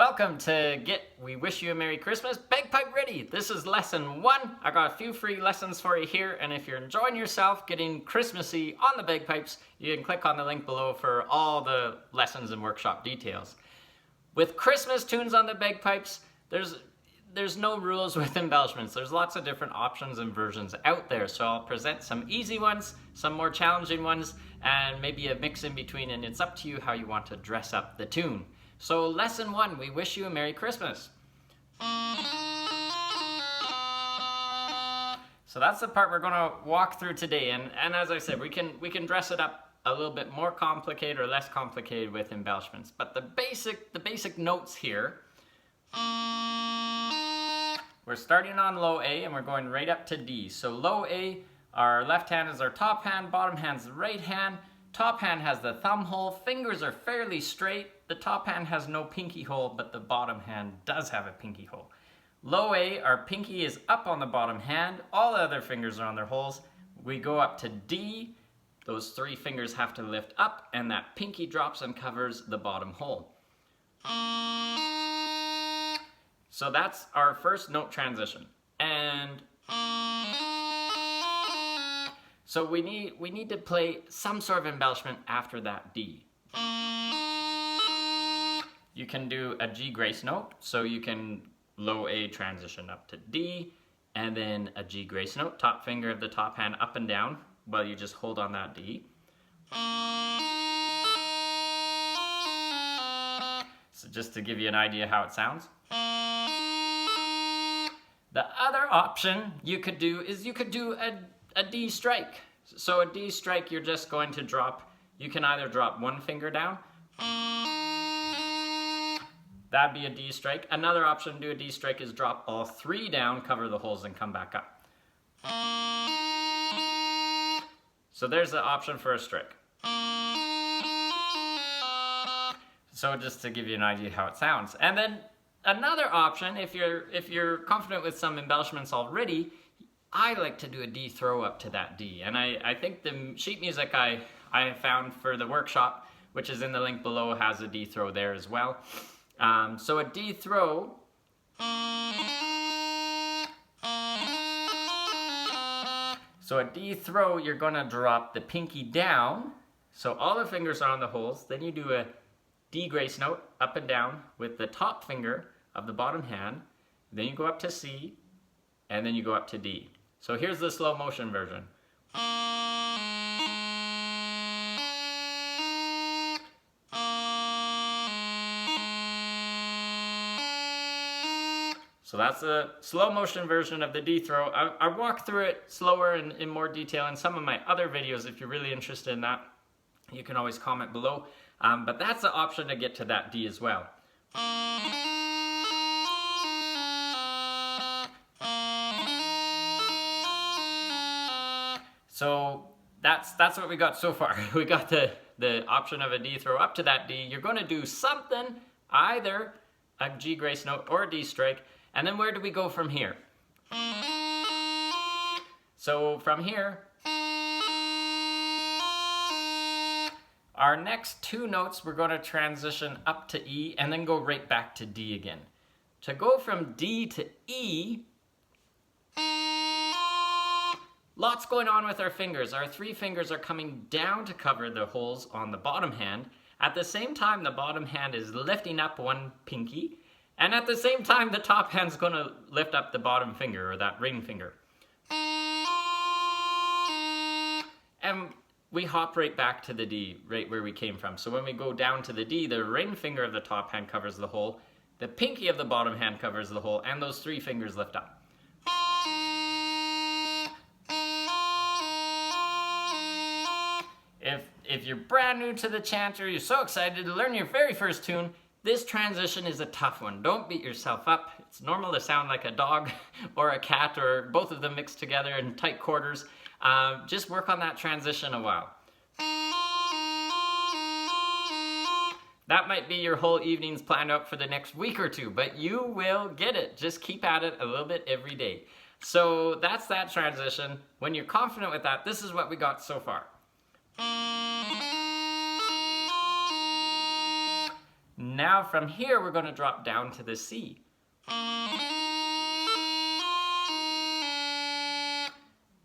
Welcome to We Wish You a Merry Christmas Bagpipe Ready. This is lesson 1. I got a few free lessons for you here, and if you're enjoying yourself getting Christmassy on the bagpipes, you can click on the link below for all the lessons and workshop details. With Christmas tunes on the bagpipes, there's no rules with embellishments. There's lots of different options and versions out there, so I'll present some easy ones, some more challenging ones, and maybe a mix in between, and it's up to you how you want to dress up the tune. So lesson 1, we wish you a Merry Christmas. So that's the part we're going to walk through today, and as I said, we can dress it up a little bit more complicated or less complicated with embellishments. But the basic notes here, we're starting on low A and we're going right up to D. So low A, our left hand is our top hand, bottom hand's the right hand. Top hand has the thumb hole, fingers are fairly straight. The top hand has no pinky hole, but the bottom hand does have a pinky hole. Low A, our pinky is up on the bottom hand. All the other fingers are on their holes. We go up to D. Those 3 fingers have to lift up, and that pinky drops and covers the bottom hole. So that's our first note transition. And so we need to play some sort of embellishment after that D. You can do a G grace note, so you can low A transition up to D, and then a G grace note, top finger of the top hand up and down, while you just hold on that D. So just to give you an idea how it sounds. The other option you could do is you could do a D strike. So a D strike, you're just going to drop, you can either drop 1 finger down, that'd be a D strike. Another option to do a D strike is drop all 3 down, cover the holes, and come back up. So there's the option for a strike. So just to give you an idea how it sounds. And then another option, if you're confident with some embellishments already, I like to do a D throw up to that D. And I think the sheet music I found for the workshop, which is in the link below, has a D throw there as well. So a D throw, you're gonna drop the pinky down, so all the fingers are on the holes, then you do a D grace note up and down with the top finger of the bottom hand, then you go up to C, and then you go up to D. So here's the slow motion version. So that's a slow motion version of the D throw. I walk through it slower and in more detail in some of my other videos. If you're really interested in that, you can always comment below. But that's the option to get to that D as well. So that's what we got so far. We got the option of a D throw up to that D. You're going to do something, either a G grace note or a D strike. And then where do we go from here? So from here, our next 2 notes, we're going to transition up to E and then go right back to D again. To go from D to E, lots going on with our fingers. Our 3 fingers are coming down to cover the holes on the bottom hand. At the same time, the bottom hand is lifting up 1 pinky. And at the same time, the top hand's going to lift up the bottom finger, or that ring finger. And we hop right back to the D, right where we came from. So when we go down to the D, the ring finger of the top hand covers the hole, the pinky of the bottom hand covers the hole, and those 3 fingers lift up. If you're brand new to the chant, or you're so excited to learn your very first tune, this transition is a tough one. Don't beat yourself up. It's normal to sound like a dog or a cat, or both of them mixed together in tight quarters. Just work on that transition a while. That might be your whole evenings planned out for the next week or 2, but you will get it. Just keep at it a little bit every day. So that's that transition. When you're confident with that, this is what we got so far. Now from here, we're going to drop down to the C.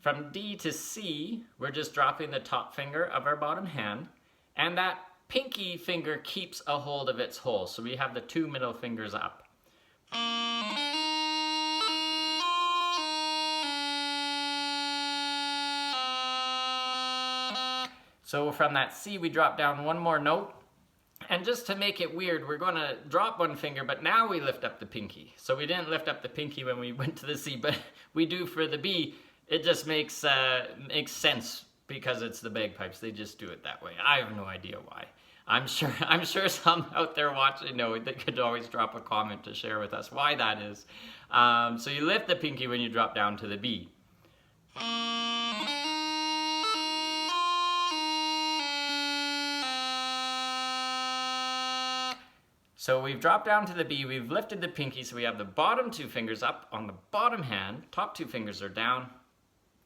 From D to C, we're just dropping the top finger of our bottom hand, and that pinky finger keeps a hold of its hole, so we have the two middle fingers up. So from that C, we drop down one more note. And just to make it weird, we're going to drop one finger, but now we lift up the pinky. So we didn't lift up the pinky when we went to the C, but we do for the B. It just makes sense because it's the bagpipes. They just do it that way. I have no idea why. I'm sure some out there watching know. They could always drop a comment to share with us why that is. So you lift the pinky when you drop down to the B. So we've dropped down to the B, we've lifted the pinky, so we have the bottom two fingers up on the bottom hand, top two fingers are down,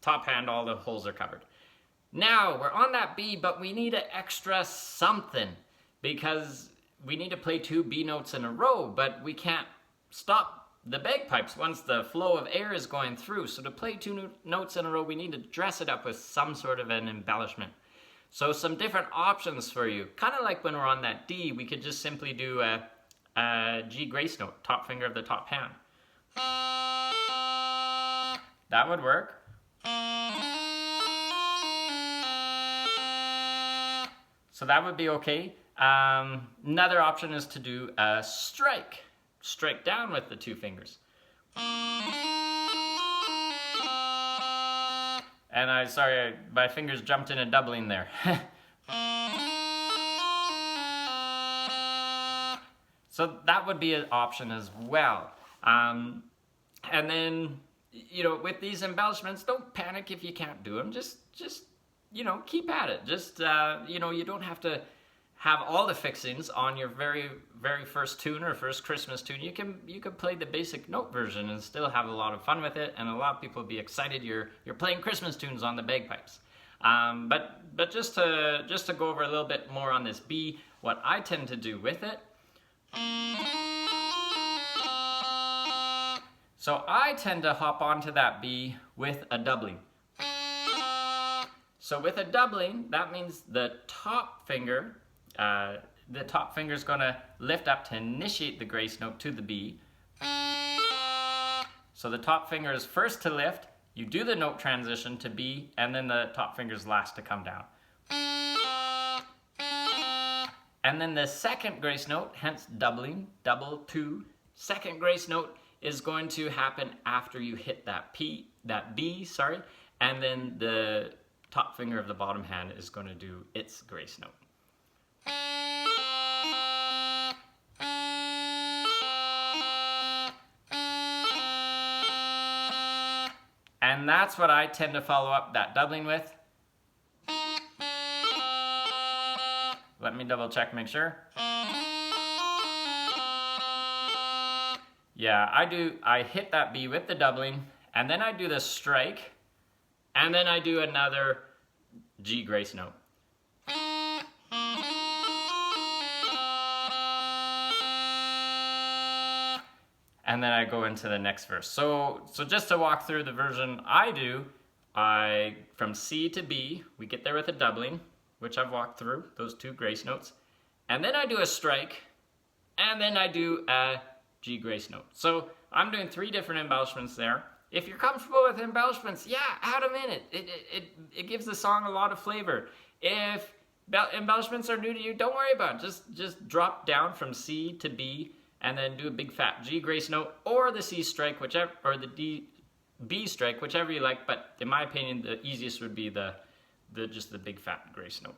top hand, all the holes are covered. Now we're on that B, but we need an extra something because we need to play two B notes in a row, but we can't stop the bagpipes once the flow of air is going through. So to play two notes in a row, we need to dress it up with some sort of an embellishment. So some different options for you. Kind of like when we're on that D, we could just simply do a G grace note, top finger of the top hand. That would work. So that would be okay. Another option is to do a strike. Strike down with the two fingers. And sorry, my fingers jumped in a doubling there. So that would be an option as well. And then, you know, with these embellishments, don't panic if you can't do them. Just you know, keep at it. Just, you know, you don't have to have all the fixings on your very first tune or first Christmas tune. You can play the basic note version and still have a lot of fun with it, and a lot of people will be excited you're playing Christmas tunes on the bagpipes. But just to go over a little bit more on this B, what I tend to do with it. So I tend to hop onto that B with a doubling. So with a doubling, that means the top finger is going to lift up to initiate the grace note to the B. So the top finger is first to lift, you do the note transition to B, and then the top finger is last to come down. And then the second grace note, hence doubling, double two, second grace note is going to happen after you hit that B, and then the top finger of the bottom hand is going to do its grace note. And that's what I tend to follow up that doubling with. Let me double check, make sure. Yeah, I hit that B with the doubling, and then I do the strike, and then I do another G grace note. And then I go into the next verse. So just to walk through the version I do, from C to B, we get there with a doubling, which I've walked through, those two grace notes. And then I do a strike, and then I do a G grace note. So I'm doing 3 different embellishments there. If you're comfortable with embellishments, yeah, add them in. It gives the song a lot of flavor. If embellishments are new to you, don't worry about it. Just drop down from C to B, and then do a big fat G grace note, or the C strike, whichever, or the B strike, whichever you like. But in my opinion, the easiest would be just the big fat grace note,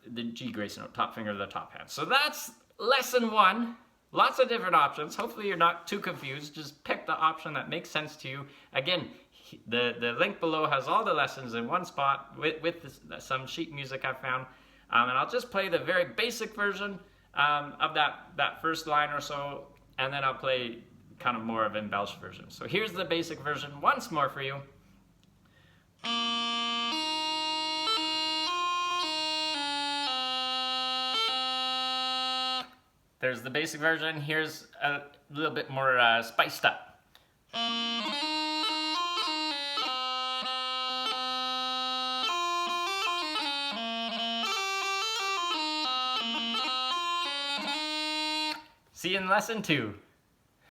the G grace note, top finger of the top hand. So that's lesson 1. Lots of different options. Hopefully you're not too confused. Just pick the option that makes sense to you. Again, the link below has all the lessons in one spot with some sheet music I found, and I'll just play the very basic version of that first line or so, and then I'll play kind of more of an embellished version. So here's the basic version once more for you. There's the basic version. Here's a little bit more spiced up. See you in lesson 2.